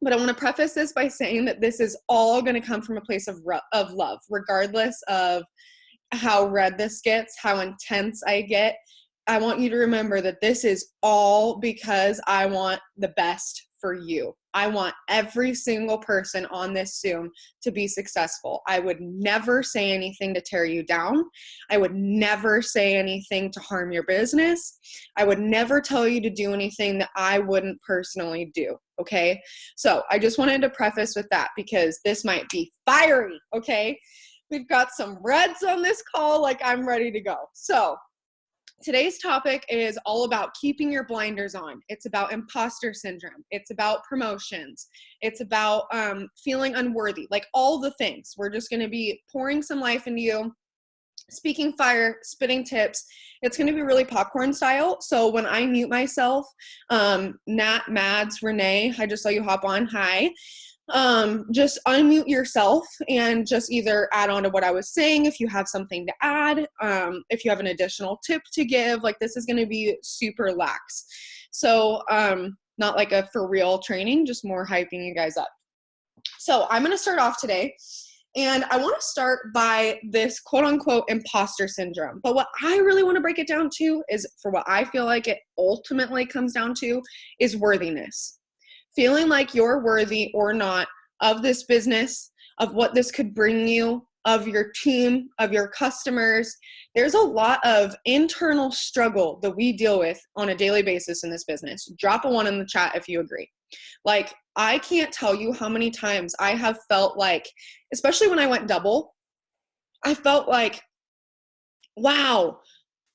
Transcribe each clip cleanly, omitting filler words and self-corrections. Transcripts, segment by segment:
But I want to preface this by saying that this is all going to come from a place of love, regardless of how red this gets, how intense I get. I want you to remember that this is all because I want the best for you. I want every single person on this Zoom to be successful. I would never say anything to tear you down. I would never say anything to harm your business. I would never tell you to do anything that I wouldn't personally do. Okay. So I just wanted to preface with that because this might be fiery. Okay. We've got some reds on this call. Like I'm ready to go. So today's topic is all about keeping your blinders on. It's about imposter syndrome. It's about promotions. It's about feeling unworthy, like all the things. We're just going to be pouring some life into you, speaking fire, spitting tips. It's going to be really popcorn style. So when I mute myself, Nat, Mads, Renee, I just saw you hop on. Hi. Just unmute yourself and just either add on to what I was saying if you have something to add, if you have an additional tip to give. Like this is going to be super lax. So not like a for real training, just more hyping you guys up. So I'm going to start off today. And I want to start by this quote unquote imposter syndrome. But what I really want to break it down to is, for what I feel like it ultimately comes down to, is worthiness. Feeling like you're worthy or not of this business, of what this could bring you, of your team, of your customers. There's a lot of internal struggle that we deal with on a daily basis in this business. Drop a 1 in the chat if you agree. Like, I can't tell you how many times I have felt like, especially when I went double, I felt like, wow,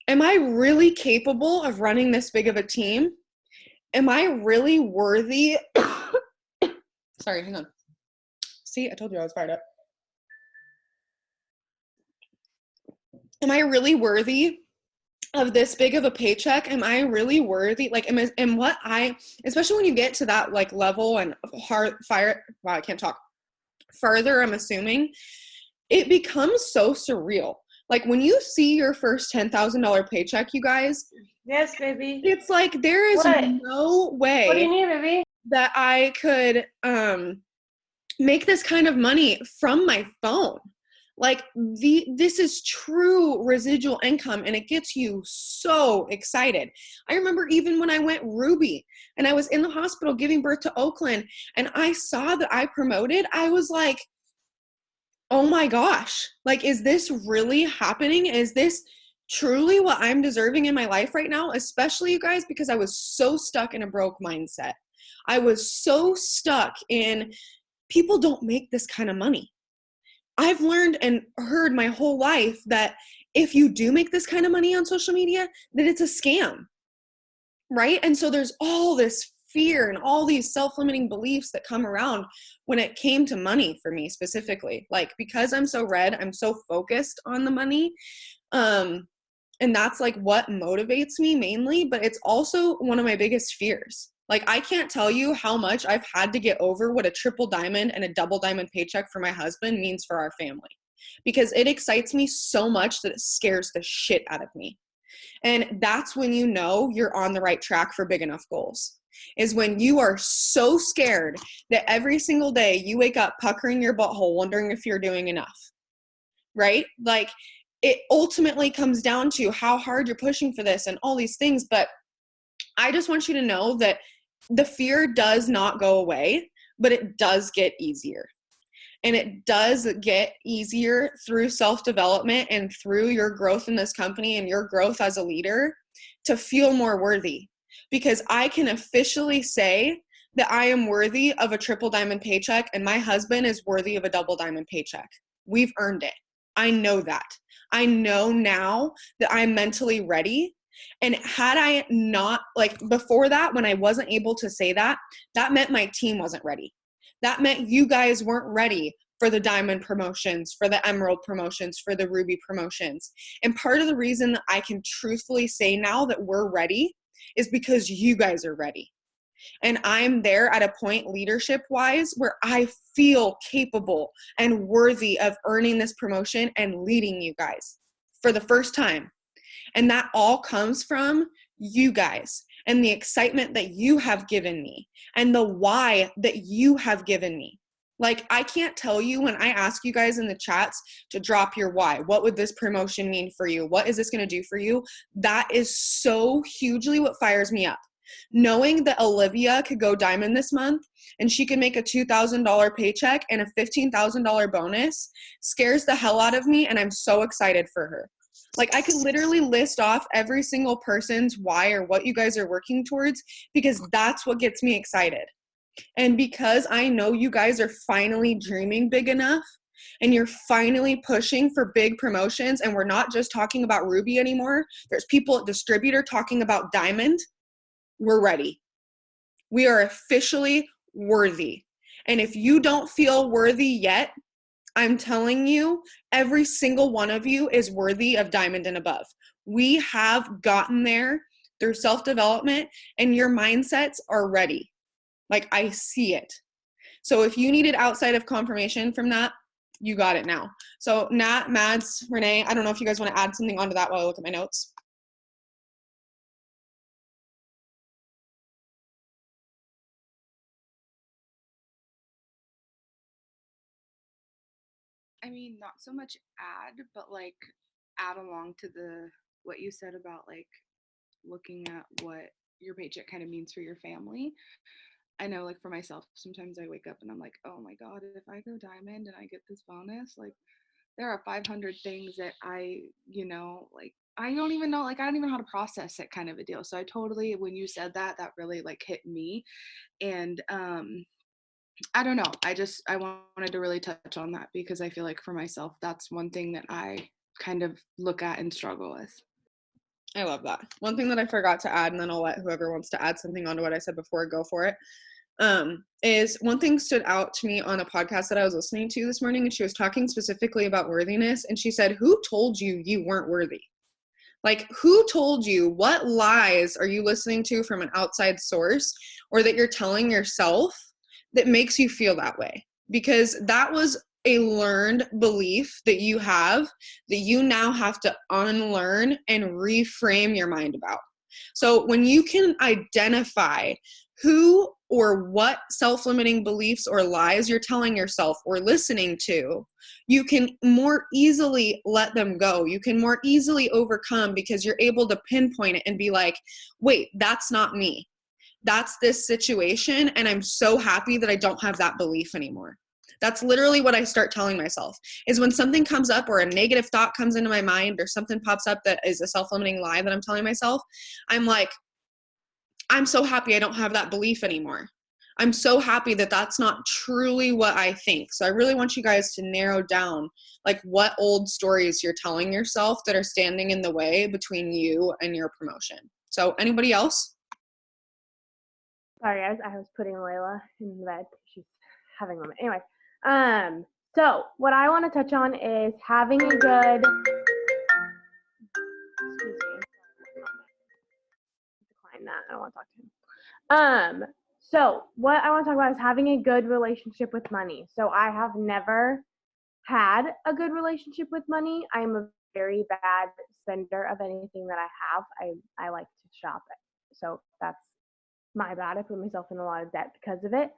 am I really capable of running this big of a team? Am I really worthy? Sorry, hang on. See, I told you I was fired up. Am I really worthy of this big of a paycheck? Am I really worthy? Like, especially when you get to that like level and I can't talk further, I'm assuming, it becomes so surreal. Like when you see your first $10,000 paycheck, you guys. Yes, baby. It's like, there is no way. What do you need, baby? That I could make this kind of money from my phone. Like this is true residual income, and it gets you so excited. I remember even when I went Ruby and I was in the hospital giving birth to Oakland and I saw that I promoted, I was like, oh my gosh, like, is this really happening? Is this truly what I'm deserving in my life right now? Especially, you guys, because I was so stuck in a broke mindset. I was so stuck in, people don't make this kind of money. I've learned and heard my whole life that if you do make this kind of money on social media, that it's a scam, right? And so there's all this fear and all these self-limiting beliefs that come around when it came to money for me specifically. Like, because I'm so red, I'm so focused on the money. And that's like what motivates me mainly, but it's also one of my biggest fears. Like, I can't tell you how much I've had to get over what a triple diamond and a double diamond paycheck for my husband means for our family, because it excites me so much that it scares the shit out of me. And that's when you know you're on the right track for big enough goals, is when you are so scared that every single day you wake up puckering your butthole, wondering if you're doing enough, right? Like, it ultimately comes down to how hard you're pushing for this and all these things. But I just want you to know that the fear does not go away, but it does get easier. And it does get easier through self-development and through your growth in this company and your growth as a leader to feel more worthy. Because I can officially say that I am worthy of a triple diamond paycheck, and my husband is worthy of a double diamond paycheck. We've earned it. I know that. I know now that I'm mentally ready. And had I not, like, before that, when I wasn't able to say that, that meant my team wasn't ready. That meant you guys weren't ready for the diamond promotions, for the emerald promotions, for the ruby promotions. And part of the reason that I can truthfully say now that we're ready is because you guys are ready. And I'm there at a point leadership-wise where I feel capable and worthy of earning this promotion and leading you guys for the first time. And that all comes from you guys and the excitement that you have given me and the why that you have given me. Like, I can't tell you when I ask you guys in the chats to drop your why. What would this promotion mean for you? What is this going to do for you? That is so hugely what fires me up. Knowing that Olivia could go diamond this month and she could make a $2,000 paycheck and a $15,000 bonus scares the hell out of me, and I'm so excited for her. Like, I could literally list off every single person's why or what you guys are working towards, because that's what gets me excited. And because I know you guys are finally dreaming big enough and you're finally pushing for big promotions, and we're not just talking about Ruby anymore, there's people at distributor talking about diamond, we're ready. We are officially worthy. And if you don't feel worthy yet, I'm telling you, every single one of you is worthy of diamond and above. We have gotten there through self-development, and your mindsets are ready. Like, I see it. So if you needed outside of confirmation from that, you got it now. So Nat, Mads, Renee, I don't know if you guys want to add something onto that while I look at my notes. I mean, not so much add, but like add along to what you said about like looking at what your paycheck kind of means for your family. I know, like for myself, sometimes I wake up and I'm like, oh my God, if I go diamond and I get this bonus, like there are 500 things that like I don't even know, like I don't even know how to process it, kind of a deal. So I totally, when you said that, that really like hit me. And I don't know. I wanted to really touch on that because I feel like for myself, that's one thing that I kind of look at and struggle with. I love that. One thing that I forgot to add, and then I'll let whoever wants to add something onto what I said before go for it, is one thing stood out to me on a podcast that I was listening to this morning, and she was talking specifically about worthiness, and she said, who told you you weren't worthy? Like, who told you? What lies are you listening to from an outside source, or that you're telling yourself, that makes you feel that way? Because that was a learned belief that you have, that you now have to unlearn and reframe your mind about. So when you can identify who or what self-limiting beliefs or lies you're telling yourself or listening to, you can more easily let them go. You can more easily overcome, because you're able to pinpoint it and be like, wait, that's not me. That's this situation, and I'm so happy that I don't have that belief anymore. That's literally what I start telling myself, is when something comes up or a negative thought comes into my mind or something pops up that is a self-limiting lie that I'm telling myself, I'm like, I'm so happy I don't have that belief anymore. I'm so happy that that's not truly what I think. So I really want you guys to narrow down like what old stories you're telling yourself that are standing in the way between you and your promotion. So anybody else? Sorry, guys. I was putting Layla in bed. She's having a moment. Anyway, so what I want to touch on is having a good. Excuse me. Decline that. I don't want to talk to him. So what I want to talk about is having a good relationship with money. So I have never had a good relationship with money. I'm a very bad spender of anything that I have. I like to shop it. So that's my bad. I put myself in a lot of debt because of it.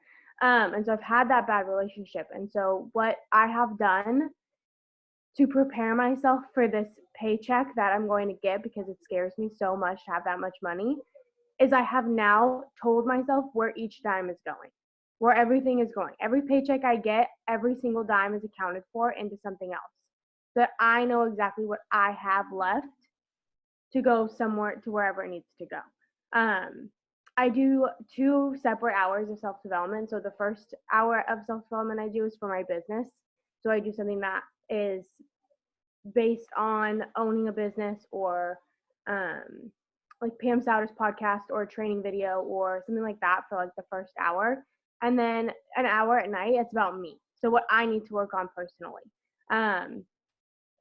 And so I've had that bad relationship. And so what I have done to prepare myself for this paycheck that I'm going to get, because it scares me so much to have that much money, is I have now told myself where each dime is going, where everything is going. Every paycheck I get, every single dime is accounted for into something else. So that I know exactly what I have left to go somewhere, to wherever it needs to go. I do 2 separate hours of self-development. So the first hour of self-development I do is for my business. So I do something that is based on owning a business, or like Pam Souter's podcast or a training video or something like that for like the first hour. And then an hour at night, it's about me. So what I need to work on personally. And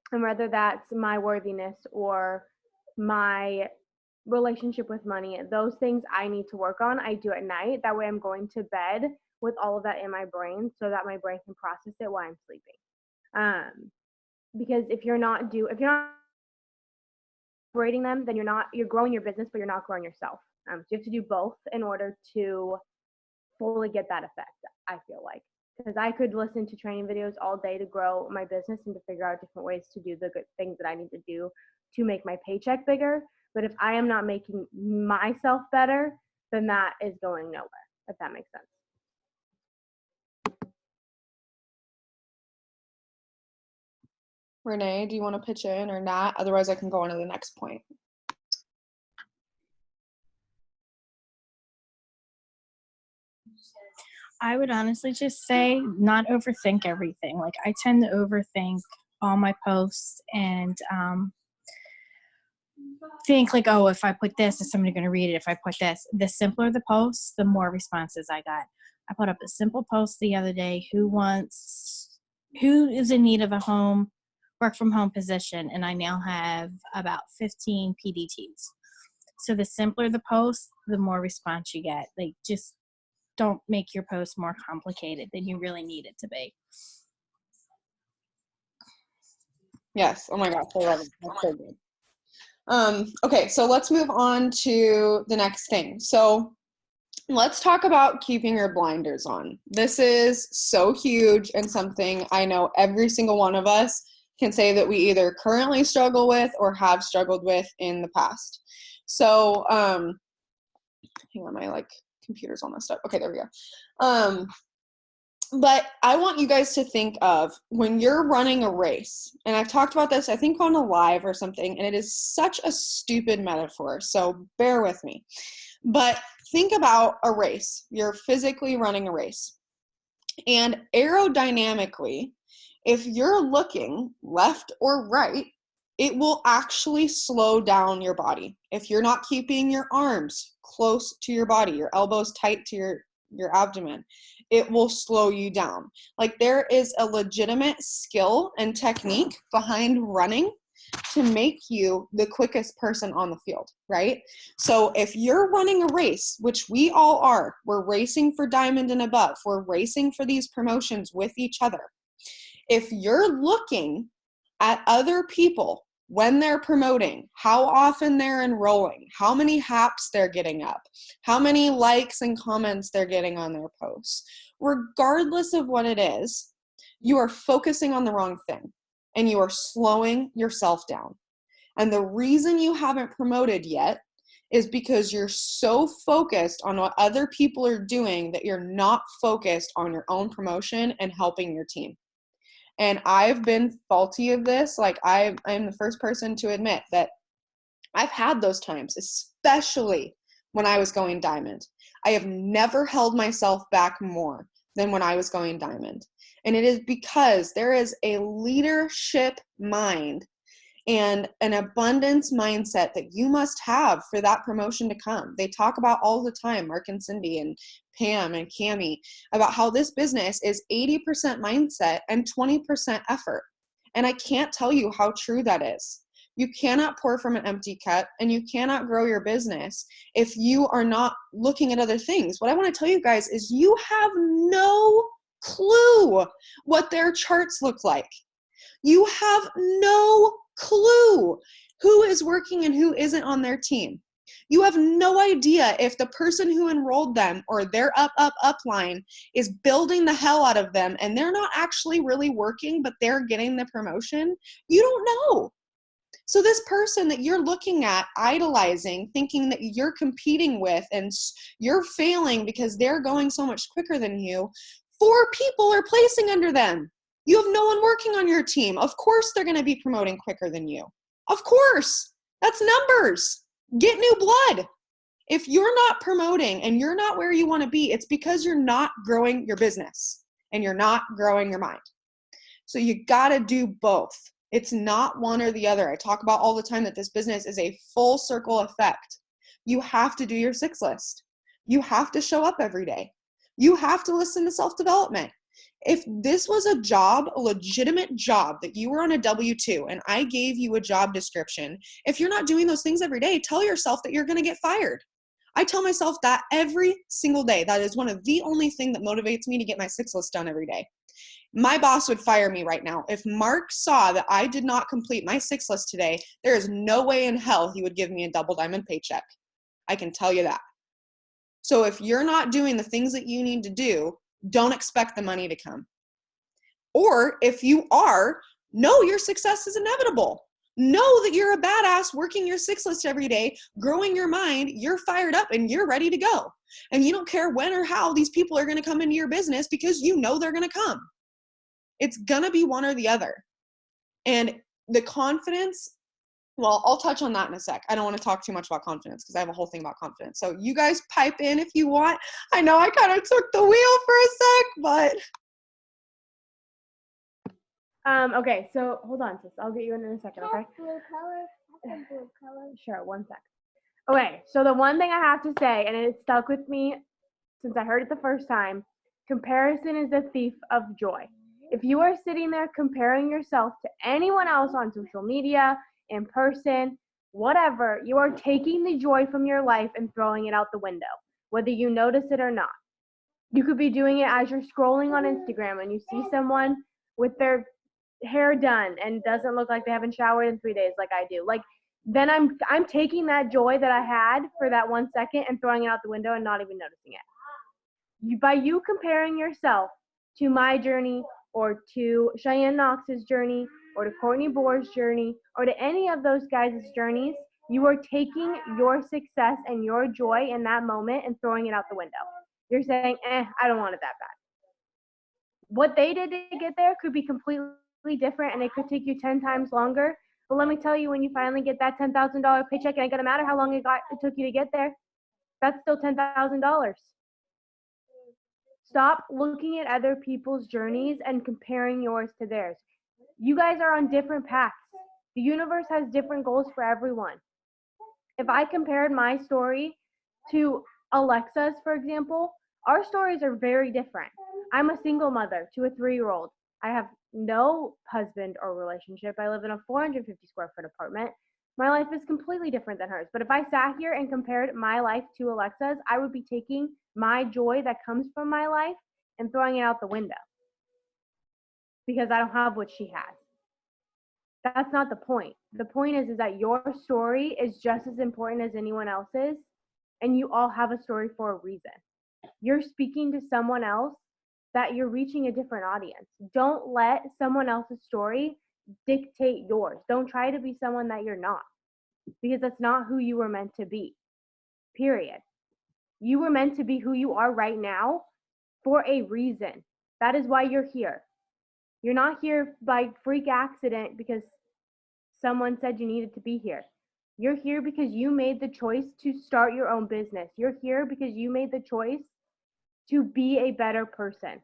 whether that's my worthiness or my relationship with money, those things I need to work on, I do at night. That way I'm going to bed with all of that in my brain so that my brain can process it while I'm sleeping. Because if you're not operating them, then you're growing your business, but you're not growing yourself. So you have to do both in order to fully get that effect, I feel like. Because I could listen to training videos all day to grow my business and to figure out different ways to do the good things that I need to do to make my paycheck bigger. But if I am not making myself better, then that is going nowhere, if that makes sense. Renee, do you want to pitch in or not? Otherwise, I can go on to the next point. I would honestly just say not overthink everything. Like I tend to overthink all my posts and think like, oh, if I put this, is somebody going to read it? If I put this, the simpler the post, the more responses I got. I put up a simple post the other day. Who is in need of a work from home position? And I now have about 15 PDTs. So the simpler the post, the more response you get. Like just don't make your post more complicated than you really need it to be. Yes. Oh my gosh, I love it. That's so good. Okay, so let's move on to the next thing. So let's talk about keeping your blinders on. This is so huge and something I know every single one of us can say that we either currently struggle with or have struggled with in the past. So, hang on, my computer's all messed up. Okay, there we go. But I want you guys to think of when you're running a race, and I've talked about this, I think on a live or something, and it is such a stupid metaphor, so bear with me. But think about a race. You're physically running a race. And aerodynamically, if you're looking left or right, it will actually slow down your body. If you're not keeping your arms close to your body, your elbows tight to your abdomen, it will slow you down. Like there is a legitimate skill and technique behind running to make you the quickest person on the field, right? So if you're running a race, which we all are, we're racing for diamond and above, we're racing for these promotions with each other. If you're looking at other people when they're promoting, how often they're enrolling, how many haps they're getting up, how many likes and comments they're getting on their posts, regardless of what it is, you are focusing on the wrong thing and you are slowing yourself down. And the reason you haven't promoted yet is because you're so focused on what other people are doing that you're not focused on your own promotion and helping your team. And I've been faulty of this. Like I'm the first person to admit that I've had those times, especially when I was going diamond. I have never held myself back more than when I was going diamond. And it is because there is a leadership mind and an abundance mindset that you must have for that promotion to come. They talk about all the time, Mark and Cindy and Pam and Cami, about how this business is 80% mindset and 20% effort. And I can't tell you how true that is. You cannot pour from an empty cup and you cannot grow your business if you are not looking at other things. What I want to tell you guys is you have no clue what their charts look like. You have no clue who is working and who isn't on their team. You have no idea if the person who enrolled them or their up line is building the hell out of them and they're not actually really working, but they're getting the promotion. You don't know. So this person that you're looking at, idolizing, thinking that you're competing with and you're failing because they're going so much quicker than you, 4 people are placing under them. You have no one working on your team. Of course they're going to be promoting quicker than you. Of course. That's numbers. Get new blood. If you're not promoting and you're not where you want to be, it's because you're not growing your business and you're not growing your mind. So you got to do both. It's not one or the other. I talk about all the time that this business is a full circle effect. You have to do your 6 list. You have to show up every day. You have to listen to self-development. If this was a job, a legitimate job that you were on a W-2 and I gave you a job description, if you're not doing those things every day, tell yourself that you're going to get fired. I tell myself that every single day. That is one of the only things that motivates me to get my 6 list done every day. My boss would fire me right now. If Mark saw that I did not complete my 6 list today, there is no way in hell he would give me a double diamond paycheck. I can tell you that. So if you're not doing the things that you need to do, don't expect the money to come. Or if you are, know your success is inevitable. Know that you're a badass working your 6 list every day, growing your mind, you're fired up and you're ready to go. And you don't care when or how these people are going to come into your business because you know they're going to come. It's going to be one or the other. And the confidence, well, I'll touch on that in a sec. I don't want to talk too much about confidence because I have a whole thing about confidence. So you guys pipe in if you want. I know I kind of took the wheel for a sec, but. Okay, so hold on, sis. I'll get you in a second, okay? Blue color. Blue color. Sure, 1 sec. Okay, so the one thing I have to say, and it stuck with me since I heard it the first time, comparison is the thief of joy. If you are sitting there comparing yourself to anyone else on social media, in person, whatever, you are taking the joy from your life and throwing it out the window, whether you notice it or not. You could be doing it as you're scrolling on Instagram and you see someone with their hair done and doesn't look like they haven't showered in 3 days like I do. Like, then I'm taking that joy that I had for that 1 second and throwing it out the window and not even noticing it. By you comparing yourself to my journey or to Cheyenne Knox's journey or to Courtney Boer's journey or to any of those guys' journeys, you are taking your success and your joy in that moment and throwing it out the window. You're saying, I don't want it that bad. What they did to get there could be completely different and it could take you 10 times longer. But let me tell you, when you finally get that $10,000 paycheck, it ain't gonna matter how long it took you to get there. That's still $10,000. Stop looking at other people's journeys and comparing yours to theirs. You guys are on different paths. The universe has different goals for everyone. If I compared my story to Alexa's, for example, our stories are very different. I'm a single mother to a 3-year-old. I have no husband or relationship. I live in a 450 square foot apartment. My life is completely different than hers. But if I sat here and compared my life to Alexa's, I would be taking my joy that comes from my life and throwing it out the window because I don't have what she has. That's not the point. The point is that your story is just as important as anyone else's, and you all have a story for a reason. You're speaking to someone else that you're reaching a different audience. Don't let someone else's story dictate yours. Don't try to be someone that you're not, because that's not who you were meant to be, period. You were meant to be who you are right now for a reason. That is why you're here. You're not here by freak accident because someone said you needed to be here. You're here because you made the choice to start your own business. You're here because you made the choice to be a better person,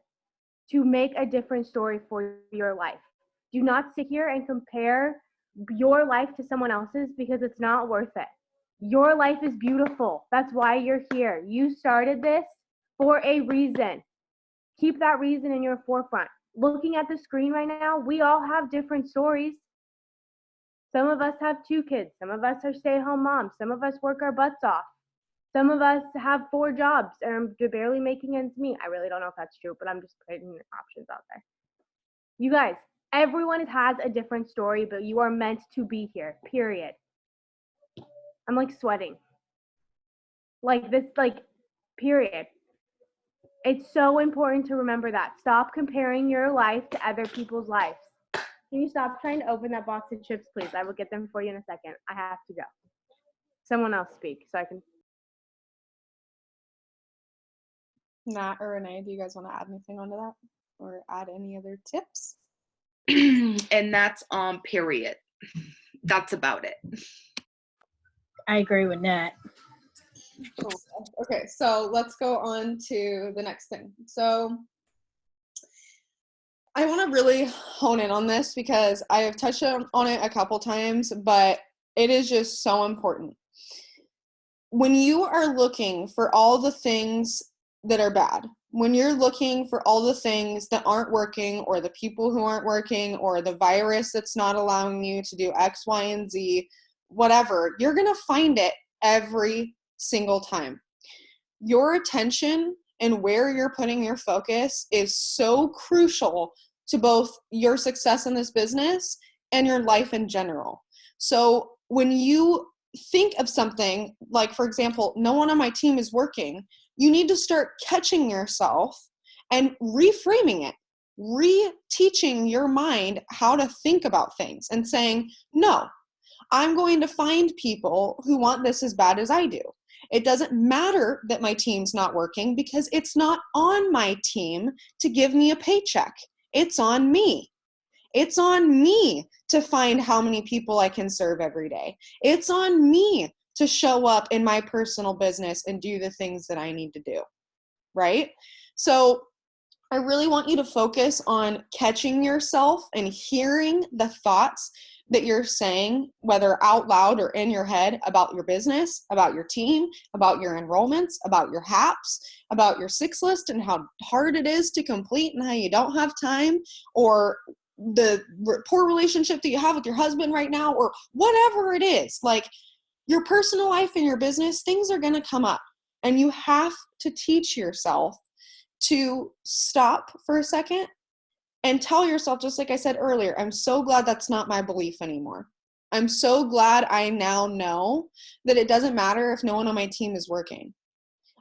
to make a different story for your life. Do not sit here and compare your life to someone else's because it's not worth it. Your life is beautiful. That's why you're here. You started this for a reason. Keep that reason in your forefront. Looking at the screen right now, we all have different stories. Some of us have 2 kids. Some of us are stay-at-home moms. Some of us work our butts off. Some of us have 4 jobs and are barely making ends meet. I really don't know if that's true, but I'm just putting options out there. You guys, everyone has a different story, but you are meant to be here, period. I'm like sweating. Like this, like, period. It's so important to remember that. Stop comparing your life to other people's lives. Can you stop trying to open that box of chips, please? I will get them for you in a second. I have to go. Someone else speak so I can. Nat or Renee, do you guys want to add anything onto that or add any other tips? And that's on period. That's about it. I agree with Nat. Cool. Okay, so let's go on to the next thing. So I want to really hone in on this because I have touched on it a couple times, but it is just so important. When you are looking for all the things that are bad, when you're looking for all the things that aren't working or the people who aren't working or the virus that's not allowing you to do X, Y, and Z, whatever, you're going to find it every single time. Your attention and where you're putting your focus is so crucial to both your success in this business and your life in general. So when you think of something like, for example, no one on my team is working, you need to start catching yourself and reframing it, reteaching your mind how to think about things and saying, no, I'm going to find people who want this as bad as I do. It doesn't matter that my team's not working because it's not on my team to give me a paycheck. It's on me. It's on me to find how many people I can serve every day. It's on me to show up in my personal business and do the things that I need to do, right? So I really want you to focus on catching yourself and hearing the thoughts that you're saying, whether out loud or in your head, about your business, about your team, about your enrollments, about your HAPs, about your 6 list and how hard it is to complete and how you don't have time, or the poor relationship that you have with your husband right now, or whatever it is. Like, your personal life and your business, things are going to come up, and you have to teach yourself to stop for a second and tell yourself, just like I said earlier, I'm so glad that's not my belief anymore. I'm so glad I now know that it doesn't matter if no one on my team is working.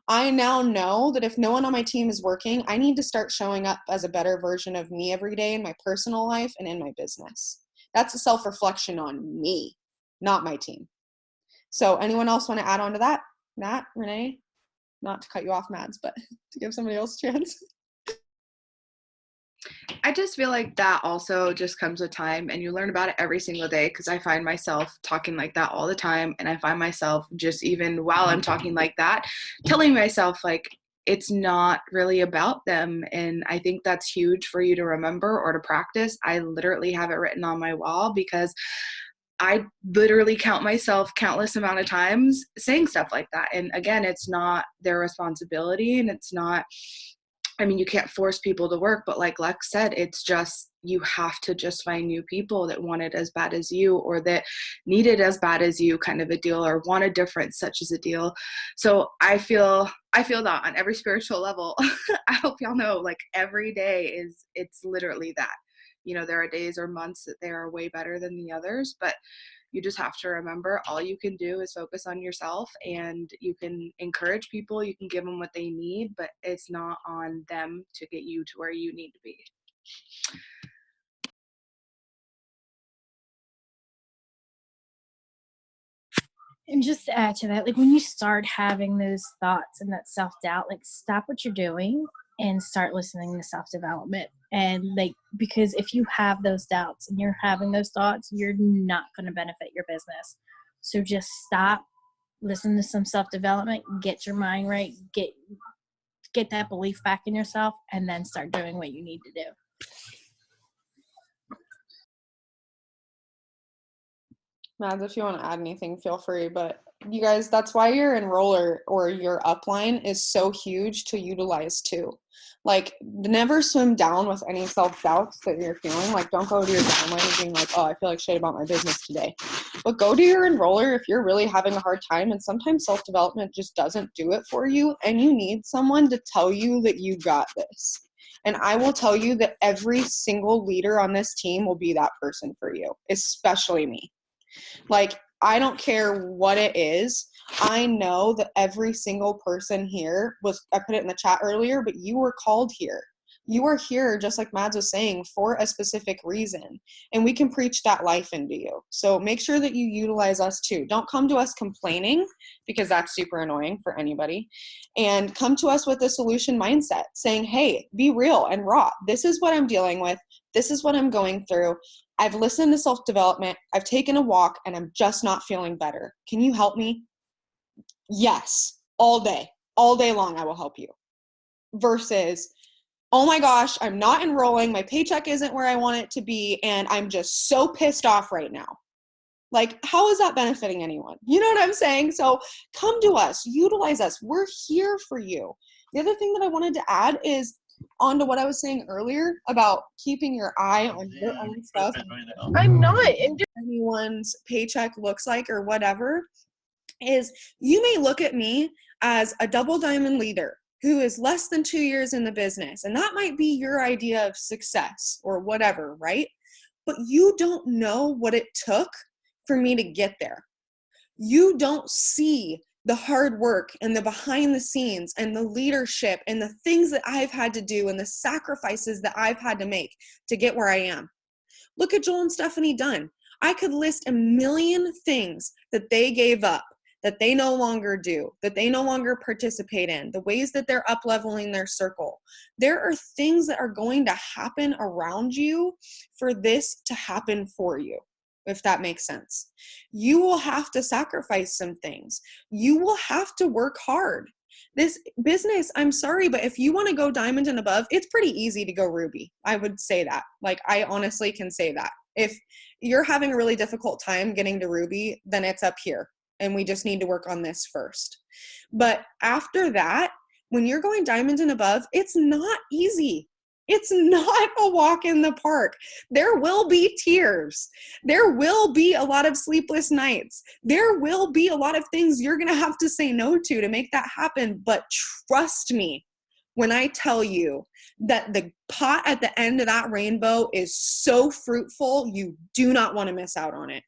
I now know that if no one on my team is working, I need to start showing up as a better version of me every day in my personal life and in my business. That's a self-reflection on me, not my team. So anyone else want to add on to that? Nat, Renee? Not to cut you off, Mads, but to give somebody else a chance. I just feel like that also just comes with time, and you learn about it every single day, because I find myself talking like that all the time, and I find myself just, even while I'm talking like that, telling myself like it's not really about them. And I think that's huge for you to remember or to practice. I literally have it written on my wall because I literally count myself countless amount of times saying stuff like that. And again, it's not their responsibility, and it's not, I mean, you can't force people to work, but like Lex said, it's just, you have to just find new people that want it as bad as you, or that need it as bad as you, kind of a deal, or want a difference such as a deal. So I feel that on every spiritual level. I hope y'all know, like, every day it's literally that. You know, there are days or months that they are way better than the others, but you just have to remember, all you can do is focus on yourself, and you can encourage people, you can give them what they need, but it's not on them to get you to where you need to be. And just to add to that, like, when you start having those thoughts and that self-doubt, like, stop what you're doing and start listening to self-development. And like, because if you have those doubts and you're having those thoughts, you're not going to benefit your business. So just stop, listen to some self-development, get your mind right, get that belief back in yourself, and then start doing what you need to do. Mads, if you want to add anything, feel free. But you guys, that's why your enroller or your upline is so huge to utilize too. Like, never swim down with any self-doubts that you're feeling. Like, don't go to your downline and being like, oh, I feel like shit about my business today. But go to your enroller if you're really having a hard time, and sometimes self-development just doesn't do it for you, and you need someone to tell you that you got this. And I will tell you that every single leader on this team will be that person for you, especially me. Like, I don't care what it is. I know that every single person here I put it in the chat earlier, but you were called here. You are here, just like Mads was saying, for a specific reason. And we can preach that life into you. So make sure that you utilize us too. Don't come to us complaining, because that's super annoying for anybody. And come to us with a solution mindset, saying, hey, be real and raw. This is what I'm dealing with. This is what I'm going through. I've listened to self-development. I've taken a walk and I'm just not feeling better. Can you help me? Yes, all day long, I will help you. Versus, oh my gosh, I'm not enrolling. My paycheck isn't where I want it to be. And I'm just so pissed off right now. Like, how is that benefiting anyone? You know what I'm saying? So come to us, utilize us. We're here for you. The other thing that I wanted to add is on to what I was saying earlier about keeping your eye on your own stuff. I'm not in anyone's paycheck looks like or whatever, is you may look at me as a double diamond leader who is less than 2 years in the business. And that might be your idea of success or whatever, right? But you don't know what it took for me to get there. You don't see the hard work and the behind the scenes and the leadership and the things that I've had to do and the sacrifices that I've had to make to get where I am. Look at Joel and Stephanie Dunn. I could list a million things that they gave up, that they no longer do, that they no longer participate in, the ways that they're up-leveling their circle. There are things that are going to happen around you for this to happen for you, if that makes sense. You will have to sacrifice some things. You will have to work hard. This business, I'm sorry, but if you want to go diamond and above, it's pretty easy to go ruby. I would say that. Like, I honestly can say that. If you're having a really difficult time getting to ruby, then it's up here. And we just need to work on this first. But after that, when you're going diamond and above, it's not easy. It's not a walk in the park. There will be tears. There will be a lot of sleepless nights. There will be a lot of things you're going to have to say no to make that happen. But trust me when I tell you that the pot at the end of that rainbow is so fruitful, you do not want to miss out on it.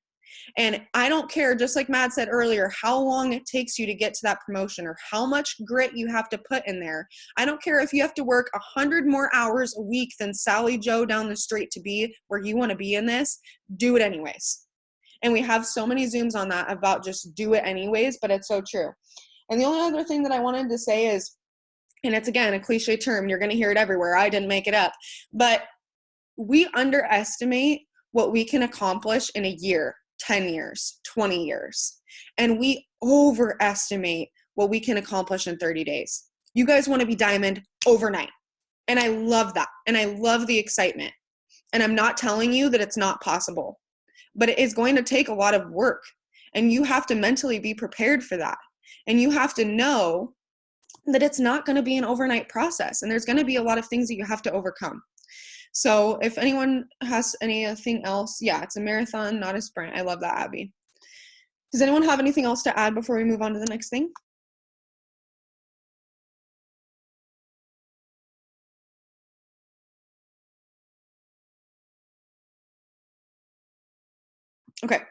And I don't care, just like Matt said earlier, how long it takes you to get to that promotion or how much grit you have to put in there. I don't care if you have to work 100 more hours a week than Sally Joe down the street to be where you want to be in this. Do it anyways. And we have so many Zooms on that about just do it anyways, but it's so true. And the only other thing that I wanted to say is, and it's again a cliche term, you're going to hear it everywhere. I didn't make it up. But we underestimate what we can accomplish in a year. 10 years, 20 years. And we overestimate what we can accomplish in 30 days. You guys want to be diamond overnight. And I love that. And I love the excitement. And I'm not telling you that it's not possible, but it is going to take a lot of work. And you have to mentally be prepared for that. And you have to know that it's not going to be an overnight process. And there's going to be a lot of things that you have to overcome. So if anyone has anything else, yeah, it's a marathon, not a sprint. I love that, Abby. Does anyone have anything else to add before we move on to the next thing? Okay,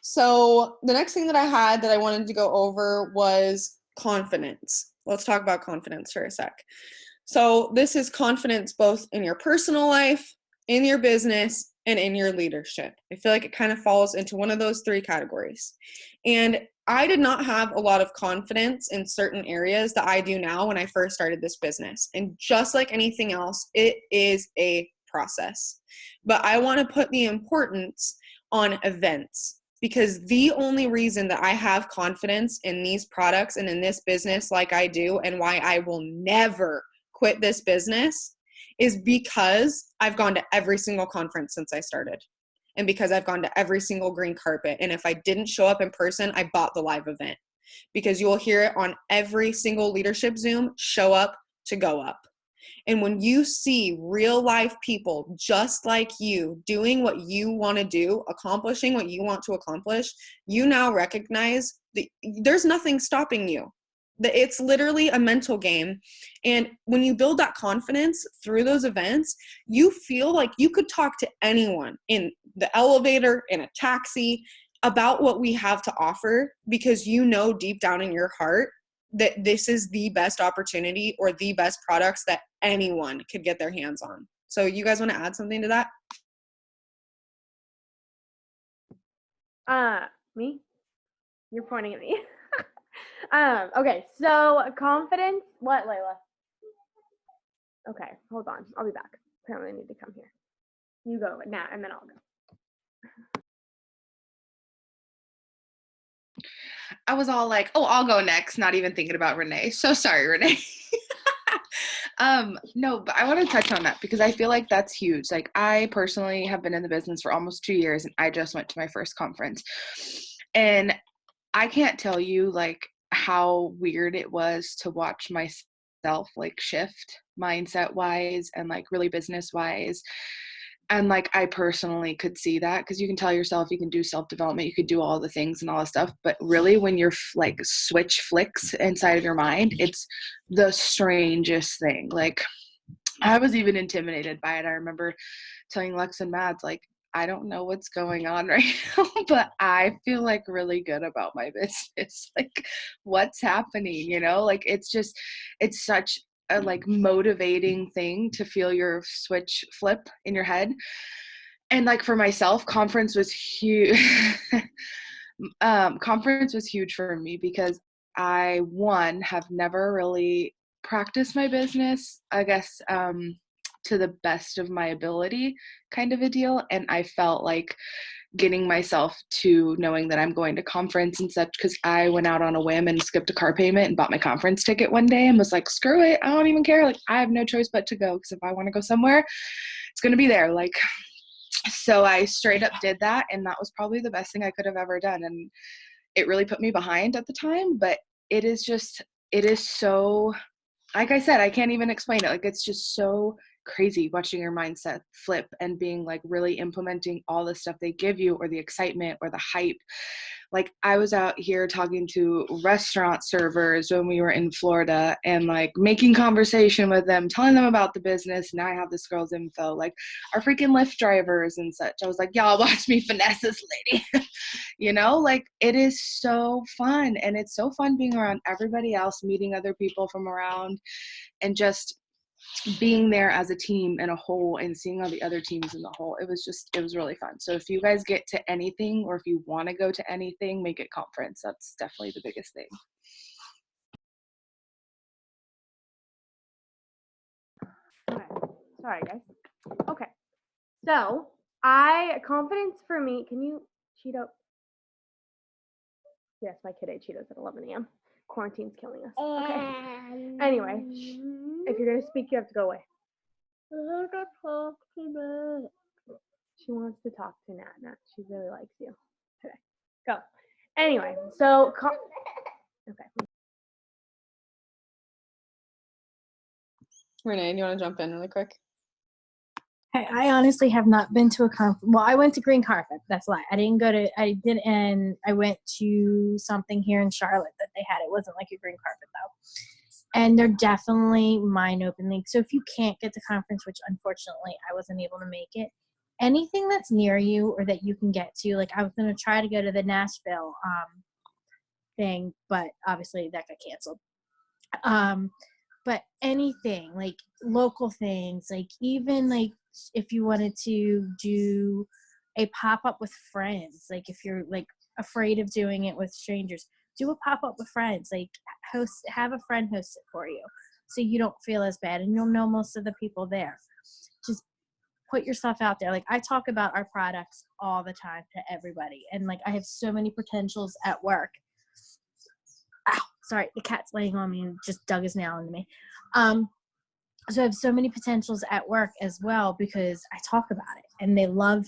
so the next thing that I had that I wanted to go over was confidence. Let's talk about confidence for a sec. So this is confidence both in your personal life, in your business, and in your leadership. I feel like it kind of falls into one of those three categories. And I did not have a lot of confidence in certain areas that I do now when I first started this business. And just like anything else, it is a process. But I want to put the importance on events, because the only reason that I have confidence in these products and in this business like I do, and why I will never quit this business, is because I've gone to every single conference since I started, and because I've gone to every single green carpet. And if I didn't show up in person, I bought the live event, because you will hear it on every single leadership Zoom: show up to go up. And when you see real life people just like you doing what you want to do, accomplishing what you want to accomplish, you now recognize that there's nothing stopping you. That it's literally a mental game. And when you build that confidence through those events, you feel like you could talk to anyone in the elevator, in a taxi, about what we have to offer, because you know deep down in your heart that this is the best opportunity or the best products that anyone could get their hands on. So you guys want to add something to that? Me? You're pointing at me. Okay, so confidence. What, Layla? Okay, hold on. I'll be back. Apparently I need to come here. You go now, and then I'll go. I was all like, oh, I'll go next, not even thinking about Renee. So sorry, Renee. No, but I want to touch on that because I feel like that's huge. Like, I personally have been in the business for almost 2 years, and I just went to my first conference. And I can't tell you like how weird it was to watch myself like shift mindset wise and like really business wise. And like, I personally could see that, because you can tell yourself you can do self-development, you could do all the things and all that stuff. But really, when your like switch flicks inside of your mind, it's the strangest thing. Like, I was even intimidated by it. I remember telling Lex and Mads, like, I don't know what's going on right now, but I feel like really good about my business. Like what's happening, like it's such a like motivating thing to feel your switch flip in your head. And like for myself, conference was huge. Conference was huge for me because I, one, have never really practiced my business, I guess, to the best of my ability kind of a deal. And I felt like getting myself to knowing that I'm going to conference and such, because I went out on a whim and skipped a car payment and bought my conference ticket one day and was like, screw it, I don't even care. Like I have no choice but to go, because if I want to go somewhere, it's going to be there. Like, so I straight up did that, and that was probably the best thing I could have ever done. And it really put me behind at the time, but it is so, like I said, I can't even explain it. Like, it's just so crazy watching your mindset flip and being like really implementing all the stuff they give you, or the excitement or the hype. Like I was out here talking to restaurant servers when we were in Florida and like making conversation with them, telling them about the business. Now I have this girl's info, like our freaking Lyft drivers and such. I was like, y'all watch me finesse this lady. Like it is so fun. And it's so fun being around everybody else, meeting other people from around, and just being there as a team in a whole and seeing all the other teams in the whole. It was really fun. So if you guys get to anything, or if you want to go to anything, make it conference. That's definitely the biggest thing. Okay. Sorry, guys. Okay. So, confidence for me, can you, Cheeto? Yes, my kid ate Cheetos at 11 a.m. Quarantine's killing us. Okay. Anyway, if you're going to speak, you have to go away. She wants to talk to Nat. She really likes you today. Go. Anyway, so, okay. Renee, do you want to jump in really quick? I honestly have not been to a conference. Well, I went to Green Carpet. That's a lie. And I went to something here in Charlotte that they had. It wasn't like a Green Carpet though. And they're definitely mind-opening. So if you can't get to conference, which unfortunately I wasn't able to make it, anything that's near you or that you can get to, like I was going to try to go to the Nashville thing, but obviously that got canceled. But anything, like local things, like even like if you wanted to do a pop-up with friends, like if you're like afraid of doing it with strangers, do a pop-up with friends, like have a friend host it for you so you don't feel as bad and you'll know most of the people there. Just put yourself out there. Like I talk about our products all the time to everybody, and like I have so many potentials at work. Ow, sorry, the cat's laying on me and just dug his nail into me. So I have so many potentials at work as well because I talk about it and they love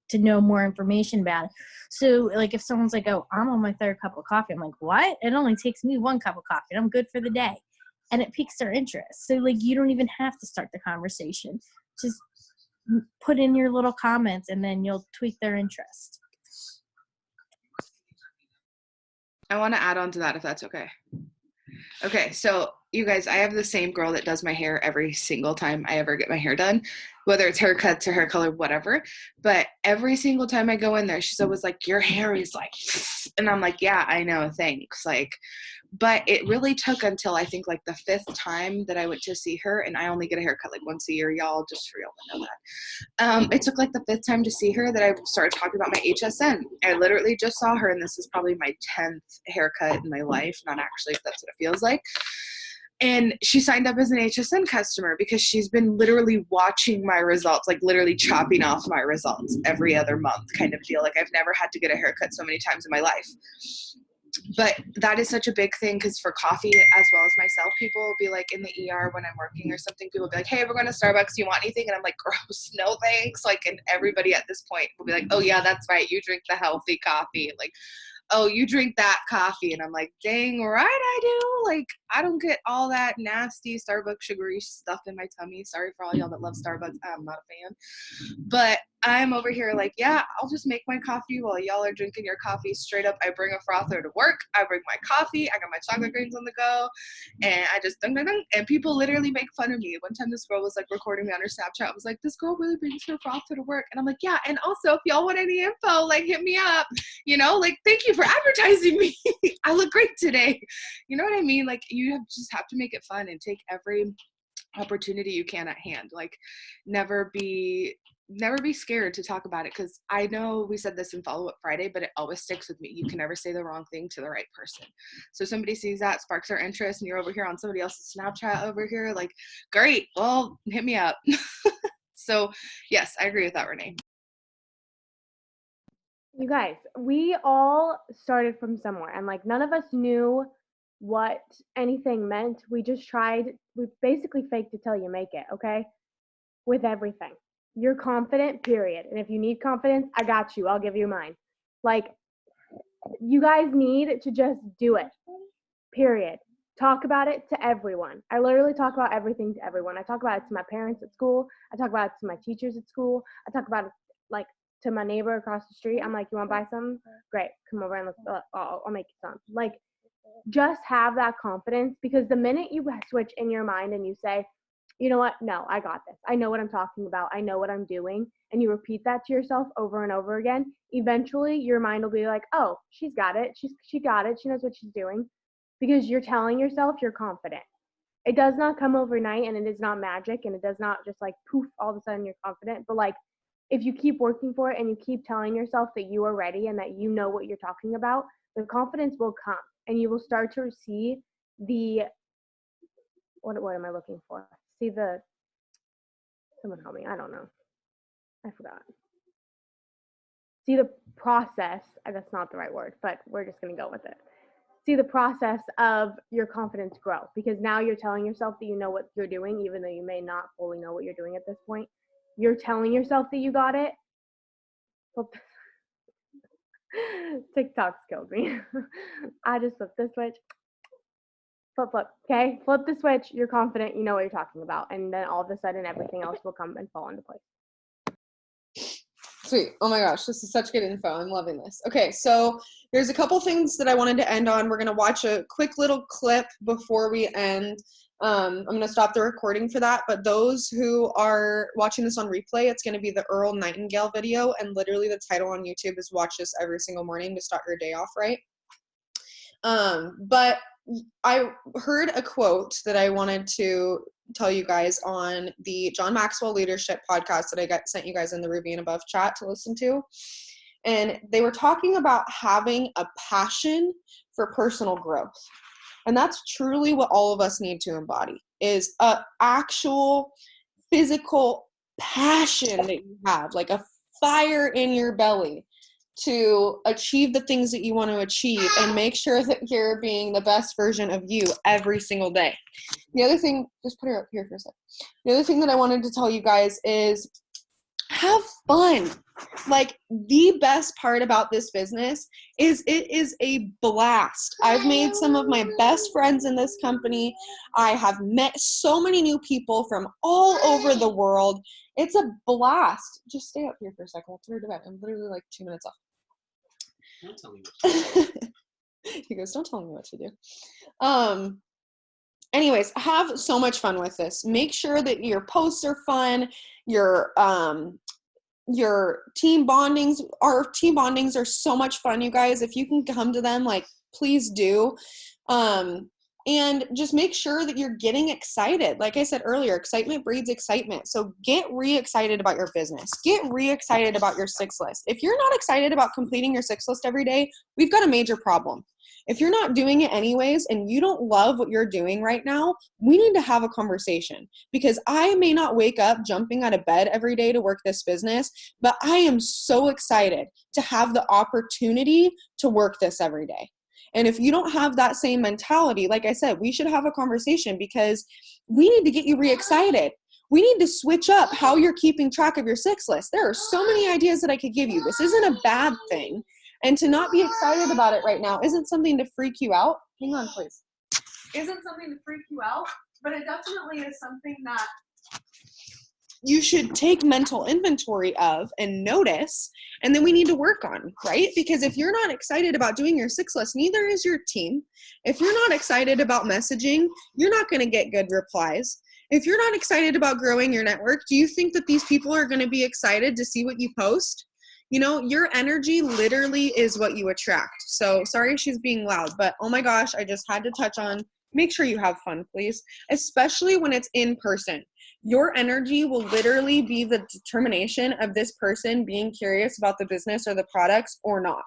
to know more information about it. So like if someone's like, oh, I'm on my third cup of coffee, I'm like, what? It only takes me one cup of coffee and I'm good for the day. And it piques their interest. So like you don't even have to start the conversation. Just put in your little comments and then you'll tweak their interest. I want to add on to that if that's okay. Okay, so you guys, I have the same girl that does my hair every single time I ever get my hair done, whether it's haircuts or hair color, whatever. But every single time I go in there, she's always like, your hair is like, and I'm like, yeah, I know, thanks. Like, but it really took until I think like the 5th time that I went to see her, and I only get a haircut like once a year, y'all, just for y'all to know that. It took like the 5th time to see her that I started talking about my HSN. I literally just saw her, and this is probably my 10th haircut in my life, not actually, if that's what it feels like. And she signed up as an HSN customer because she's been literally watching my results, like literally chopping off my results every other month kind of deal. Like I've never had to get a haircut so many times in my life. But that is such a big thing because for coffee as well as myself, people will be like in the ER when I'm working or something, people will be like, hey, we're going to Starbucks. Do you want anything? And I'm like, gross, no thanks. Like, and everybody at this point will be like, oh yeah, that's right. You drink the healthy coffee. Like, oh, you drink that coffee. And I'm like, dang right I do. Like, I don't get all that nasty Starbucks sugary stuff in my tummy. Sorry for all y'all that love Starbucks. I'm not a fan. But I'm over here like, yeah, I'll just make my coffee while y'all are drinking your coffee. Straight up, I bring a frother to work. I bring my coffee. I got my chocolate grains on the go. And I just dun, dun, dun. And people literally make fun of me. One time this girl was like recording me on her Snapchat. I was like, this girl really brings her frother to work. And I'm like, yeah. And also, if y'all want any info, like hit me up. You know, like, thank you for advertising me. I look great today. You know what I mean? Like, just have to make it fun and take every opportunity you can at hand. Like, never be scared to talk about it, because I know we said this in Follow-Up Friday, but it always sticks with me. You can never say the wrong thing to the right person. So somebody sees that, sparks their interest, and you're over here on somebody else's Snapchat over here, like, great, well, hit me up. So yes, I agree with that, Renee. You guys, we all started from somewhere, and like none of us knew what anything meant. We just tried. We basically faked it till you make it, okay? With everything. You're confident, period. And if you need confidence, I got you. I'll give you mine. Like, you guys need to just do it, period. Talk about it to everyone. I literally talk about everything to everyone. I talk about it to my parents at school. I talk about it to my teachers at school. I talk about it, like, to my neighbor across the street. I'm like, you want to buy something? Great. Come over and I'll make you some. Like, just have that confidence, because the minute you switch in your mind and you say, you know what? No, I got this. I know what I'm talking about. I know what I'm doing. And you repeat that to yourself over and over again. Eventually, your mind will be like, oh, she's got it. She got it. She knows what she's doing. Because you're telling yourself you're confident. It does not come overnight, and it is not magic, and it does not just like poof, all of a sudden you're confident. But like, if you keep working for it and you keep telling yourself that you are ready and that you know what you're talking about, the confidence will come, and you will start to see the, what am I looking for? See the, someone help me, I don't know. I forgot. See the process, that's not the right word, but we're just going to go with it. See the process of your confidence grow, because now you're telling yourself that you know what you're doing, even though you may not fully know what you're doing at this point. You're telling yourself that you got it. TikTok's killed me. I just flipped the switch. Flip, okay? Flip the switch. You're confident. You know what you're talking about. And then all of a sudden, everything else will come and fall into place. Sweet. Oh my gosh, this is such good info. I'm loving this. Okay, so there's a couple things that I wanted to end on. We're going to watch a quick little clip before we end. I'm going to stop the recording for that, but those who are watching this on replay, it's going to be the Earl Nightingale video, and literally the title on YouTube is watch this every single morning to start your day off right. But I heard a quote that I wanted to tell you guys on the John Maxwell Leadership podcast that I sent you guys in the Ruby and Above chat to listen to. And they were talking about having a passion for personal growth. And that's truly what all of us need to embody, is a actual physical passion that you have, like a fire in your belly to achieve the things that you want to achieve, and make sure that you're being the best version of you every single day. The other thing, just put her up here for a sec. The other thing that I wanted to tell you guys is have fun. Like, the best part about this business is it is a blast. I've made some of my best friends in this company. I have met so many new people from all over the world. It's a blast. Just stay up here for a second. We'll put her to bed. I'm literally like 2 minutes off. Don't tell me what to do. He goes, don't tell me what to do. Anyways, have so much fun with this. Make sure that your posts are fun. Your team bondings, our team bondings are so much fun, you guys. If you can come to them, like, please do. And just make sure that you're getting excited. Like I said earlier, excitement breeds excitement. So get re-excited about your business. Get re-excited about your 6 list. If you're not excited about completing your 6 list every day, we've got a major problem. If you're not doing it anyways and you don't love what you're doing right now, we need to have a conversation, because I may not wake up jumping out of bed every day to work this business, but I am so excited to have the opportunity to work this every day. And if you don't have that same mentality, like I said, we should have a conversation, because we need to get you re-excited. We need to switch up how you're keeping track of your 6 list. There are so many ideas that I could give you. This isn't a bad thing. And to not be excited about it right now isn't something to freak you out. Hang on, please. Isn't something to freak you out, but it definitely is something that you should take mental inventory of and notice, and then we need to work on, right? Because if you're not excited about doing your 6 list, neither is your team. If you're not excited about messaging, you're not going to get good replies. If you're not excited about growing your network, do you think that these people are going to be excited to see what you post? You know, your energy literally is what you attract. So sorry she's being loud, but oh my gosh, I just had to touch on, make sure you have fun, please, especially when it's in person. Your energy will literally be the determination of this person being curious about the business or the products or not.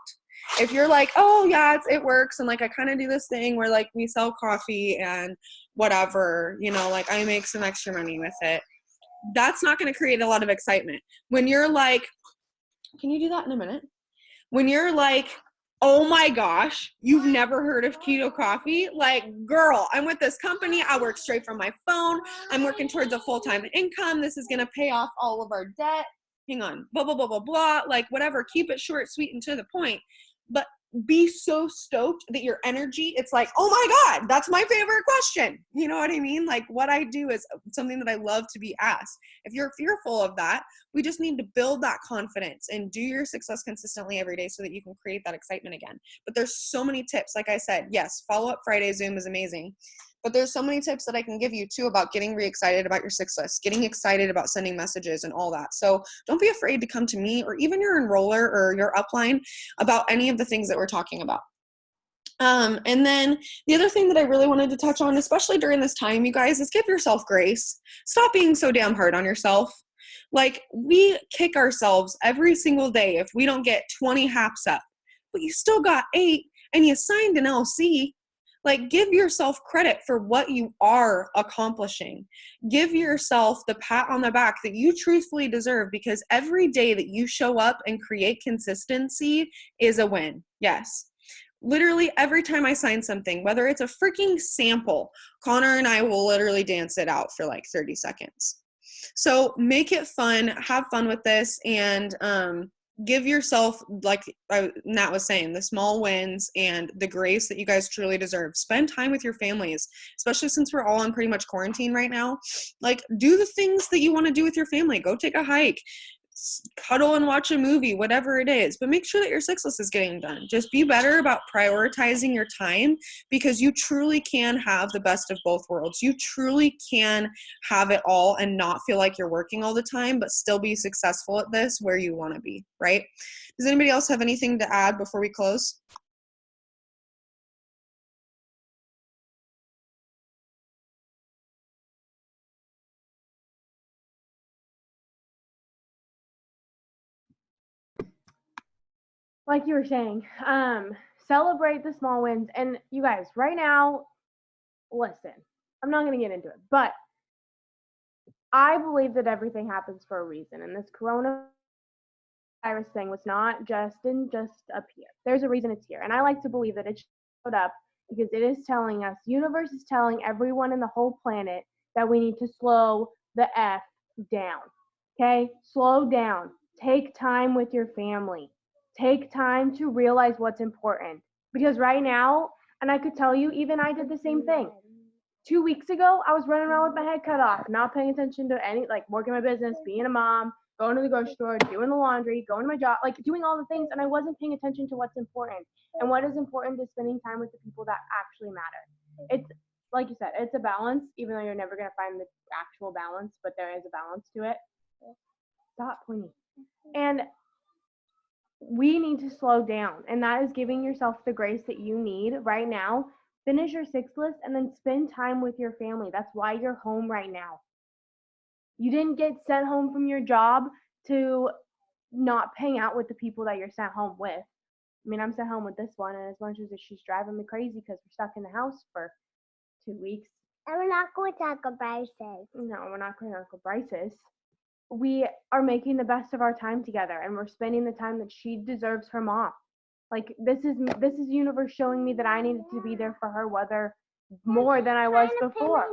If you're like, oh yeah, it works, and like I kind of do this thing where like we sell coffee and whatever, you know, like I make some extra money with it, that's not going to create a lot of excitement. When you're like, can you do that in a minute? When you're like, oh my gosh, you've never heard of Keto Coffee? Like, girl, I'm with this company. I work straight from my phone. I'm working towards a full-time income. This is going to pay off all of our debt. Hang on, blah, blah, blah, blah, blah. Like, whatever. Keep it short, sweet, and to the point. But be so stoked that your energy, it's like, oh my God, that's my favorite question. You know what I mean? Like, what I do is something that I love to be asked. If you're fearful of that, we just need to build that confidence and do your success consistently every day so that you can create that excitement again. But there's so many tips. Like I said, yes, Follow-Up Friday Zoom is amazing. But there's so many tips that I can give you too about getting re-excited about your 6 list, getting excited about sending messages and all that. So don't be afraid to come to me or even your enroller or your upline about any of the things that we're talking about. And then the other thing that I really wanted to touch on, especially during this time, you guys, is give yourself grace. Stop being so damn hard on yourself. Like, we kick ourselves every single day if we don't get 20 haps up, but you still got 8 and you signed an LC. Like, give yourself credit for what you are accomplishing. Give yourself the pat on the back that you truthfully deserve, because every day that you show up and create consistency is a win. Yes. Literally every time I sign something, whether it's a freaking sample, Connor and I will literally dance it out for like 30 seconds. So make it fun, have fun with this, and give yourself, like Nat was saying, the small wins and the grace that you guys truly deserve. Spend time with your families, especially since we're all in pretty much quarantine right now. Like, do the things that you want to do with your family. Go take a hike, cuddle and watch a movie, whatever it is, but make sure that your 6 list is getting done. Just be better about prioritizing your time, because you truly can have the best of both worlds. You truly can have it all and not feel like you're working all the time, but still be successful at this where you want to be, right? Does anybody else have anything to add before we close? Like you were saying, celebrate the small wins. And you guys, right now, listen, I'm not going to get into it, but I believe that everything happens for a reason. And this coronavirus thing was not didn't just appear. There's a reason it's here. And I like to believe that it showed up because it is telling us, universe is telling everyone in the whole planet that we need to slow the F down. Okay? Slow down. Take time with your family. Take time to realize what's important. Because right now, and I could tell you, even I did the same thing. 2 weeks ago, I was running around with my head cut off, not paying attention to any, like working my business, being a mom, going to the grocery store, doing the laundry, going to my job, like doing all the things, and I wasn't paying attention to what's important. And what is important is spending time with the people that actually matter. It's, like you said, it's a balance, even though you're never going to find the actual balance, but there is a balance to it. Stop pointing. And we need to slow down, and that is giving yourself the grace that you need right now. Finish your 6 list and then spend time with your family. That's why you're home right now. You didn't get sent home from your job to not hang out with the people that you're sent home with. I mean, I'm sent home with this one, and as much as she's driving me crazy because we're stuck in the house for 2 weeks. And we're not going to Uncle Bryce's. No, we're not going to Uncle Bryce's. We are making the best of our time together, and we're spending the time that she deserves her mom. Like, this is universe showing me that I needed to be there for her, whether more than I was before.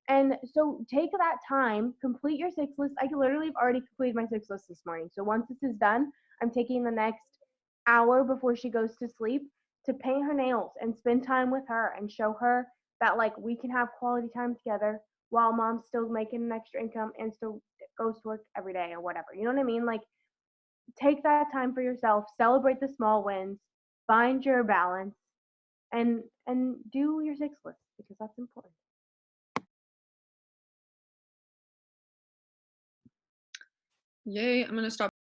And so take that time, complete your 6 list. I literally have already completed my 6 list this morning. So once this is done, I'm taking the next hour before she goes to sleep to paint her nails and spend time with her and show her that like we can have quality time together while mom's still making an extra income and still goes to work every day or whatever. You know what I mean? Like take that time for yourself, celebrate the small wins, find your balance, and do your 6 list because that's important. Yay, I'm gonna stop